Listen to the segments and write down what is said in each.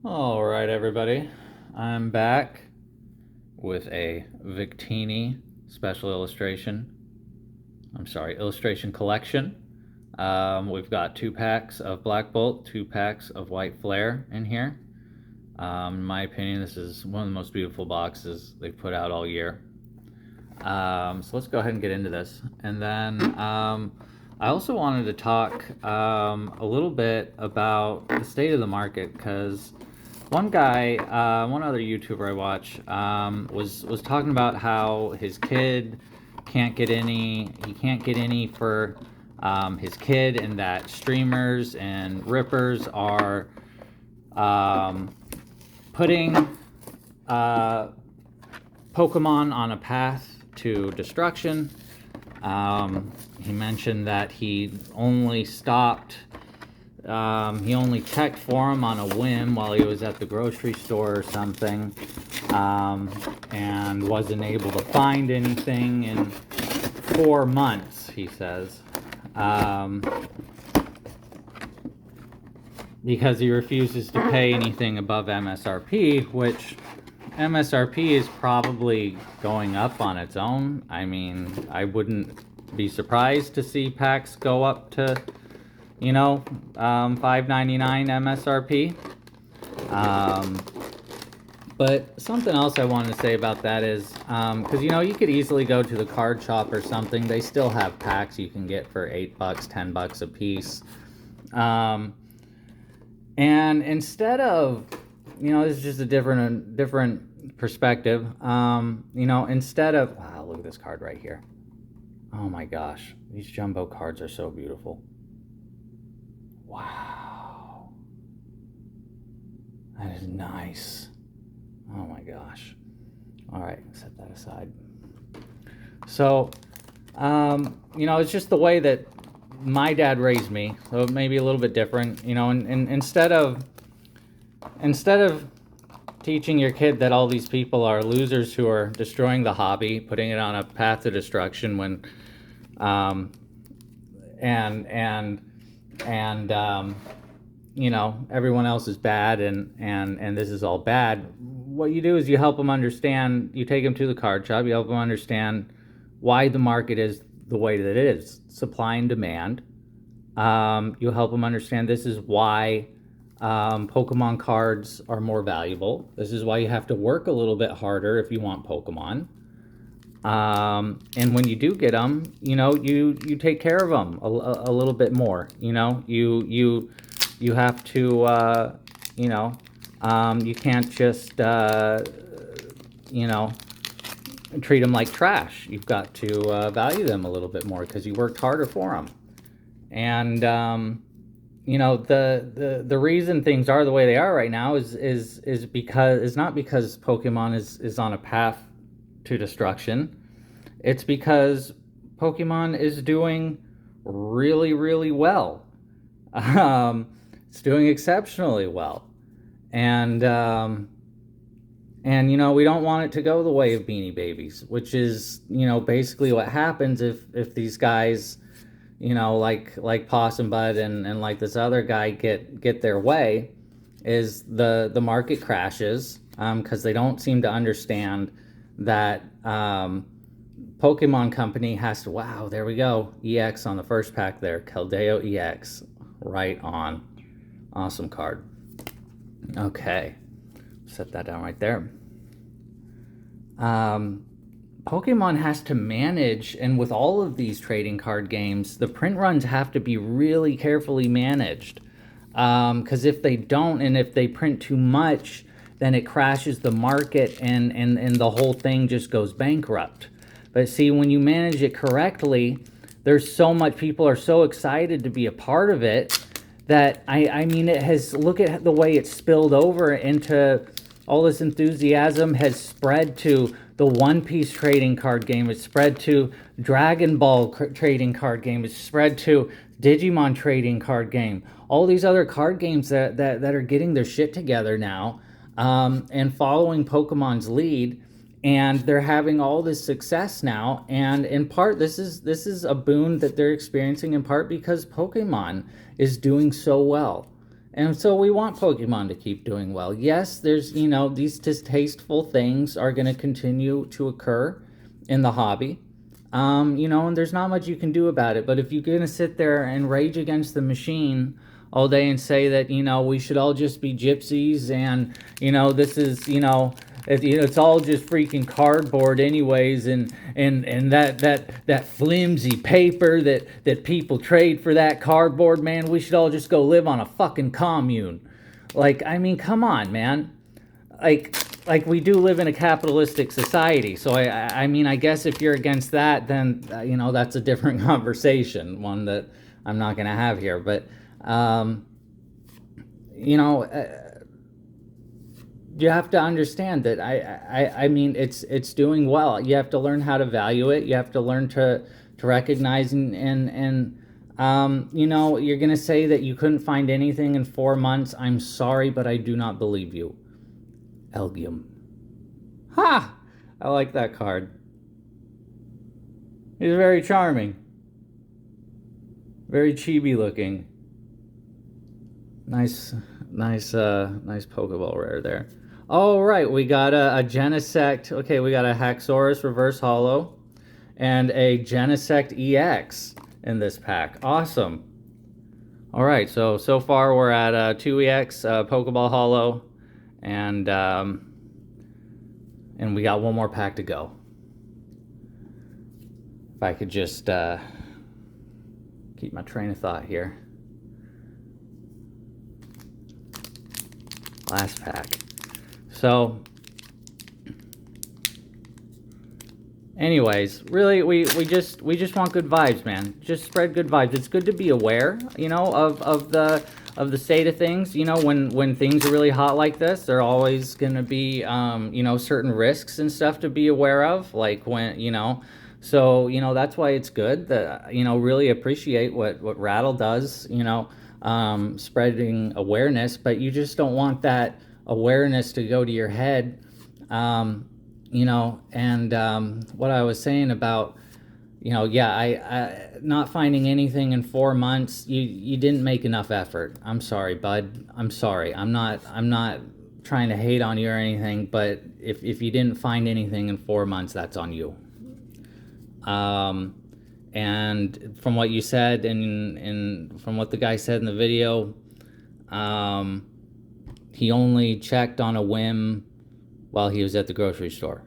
All right, everybody. I'm back with a Victini special illustration. Illustration collection. We've got 2 packs of Black Bolt, 2 packs of White Flare in here. In my opinion, this is one of the most beautiful boxes they've put out all year. So let's go ahead and get into this. And then I also wanted to talk a little bit about the state of the market, because one guy, one other YouTuber I watch, was talking about how his kid can't get any. He can't get any for his kid, and that streamers and rippers are putting Pokemon on a path to destruction. He mentioned that he only checked for him on a whim while he was at the grocery store or something, and wasn't able to find anything in 4 months, he says, because he refuses to pay anything above MSRP, which MSRP is probably going up on its own. I mean, I wouldn't be surprised to see packs go up to, $5.99 MSRP. But something else I wanted to say about that is, because you could easily go to the card shop or something. They still have packs you can get for $8, $10 a piece. And instead of, this is just a different perspective. Instead of, wow, look at this card right here. Oh my gosh, these jumbo cards are so beautiful. Wow, that is nice. Oh my gosh. All right, set that aside. So, it's just the way that my dad raised me, so it may be a little bit different, and instead of teaching your kid that all these people are losers who are destroying the hobby, putting it on a path to destruction, when everyone else is bad, and this is all bad. What you do is you help them understand. You take them to the card shop. You help them understand why the market is the way that it is, supply and demand. You help them understand this is why Pokemon cards are more valuable. This is why you have to work a little bit harder if you want Pokemon. And when you do get them, you take care of them a little bit more. You have to, you can't just, treat them like trash. You've got to value them a little bit more because you worked harder for them. And the reason things are the way they are right now is not because Pokemon is on a path to destruction. It's because Pokemon is doing really, really well. It's doing exceptionally well. And we don't want it to go the way of Beanie Babies, which is, basically what happens if these guys, like Possum Bud and like this other guy get their way, is the market crashes, because they don't seem to understand that Pokemon Company has to, wow, there we go, EX on the first pack there, Keldeo EX, right on. Awesome card. Okay, set that down right there. Pokemon has to manage, and with all of these trading card games, the print runs have to be really carefully managed. Because if they don't, and if they print too much, then it crashes the market, and the whole thing just goes bankrupt. But see, when you manage it correctly, there's so much, people are so excited to be a part of it, that I mean, it has, look at the way it's spilled over into, all this enthusiasm has spread to the One Piece trading card game. It's spread to Dragon Ball trading card game. It's spread to Digimon trading card game. All these other card games that are getting their shit together now, and following Pokemon's lead, and they're having all this success now. And in part, this is a boon that they're experiencing, in part because Pokemon is doing so well. And so we want Pokemon to keep doing well. Yes, there's, these distasteful things are going to continue to occur in the hobby. And there's not much you can do about it. But if you're going to sit there and rage against the machine all day and say that, we should all just be gypsies and, this is, it's all just freaking cardboard anyways, and that flimsy paper that people trade for that cardboard, man, we should all just go live on a fucking commune. Like, I mean, come on, man. Like we do live in a capitalistic society, so I mean, I guess if you're against that, then that's a different conversation, one that I'm not going to have here. But you have to understand that I mean, it's doing well. You have to learn how to value it. You have to learn to recognize and you're going to say that you couldn't find anything in 4 months. I'm sorry, but I do not believe you. Elgium. Ha! I like that card. He's very charming. Very chibi looking. Nice Pokeball rare there. All right, we got a Genesect. Okay, we got a Haxorus Reverse Holo and a Genesect EX in this pack. Awesome. All right, so far we're at 2 EX, Pokeball Holo, and we got one more pack to go. If I could just keep my train of thought here. Last pack. So, anyways, really, we just want good vibes, man. Just spread good vibes. It's good to be aware, of the state of things. When things are really hot like this, there are always going to be, certain risks and stuff to be aware of. Like when, so, that's why it's good that, really appreciate what Rattle does, spreading awareness, but you just don't want that awareness to go to your head, and what I was saying about, I not finding anything in 4 months, you didn't make enough effort. I'm sorry, bud. I'm sorry. I'm not trying to hate on you or anything, but if you didn't find anything in 4 months, that's on you. And from what you said and from what the guy said in the video, he only checked on a whim while he was at the grocery store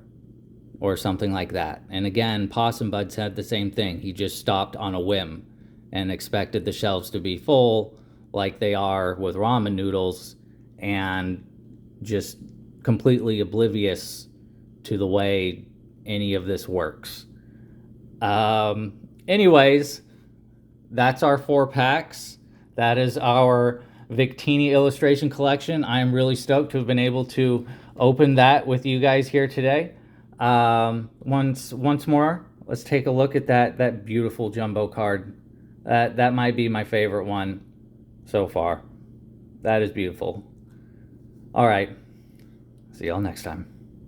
or something like that. And again, Possum Bud said the same thing. He just stopped on a whim and expected the shelves to be full like they are with ramen noodles, and just completely oblivious to the way any of this works. Anyways, that's our 4 packs. That is our Victini illustration collection. I am really stoked to have been able to open that with you guys here today. Once more, let's take a look at that beautiful jumbo card. That might be my favorite one so far. That is beautiful. All right. See y'all next time.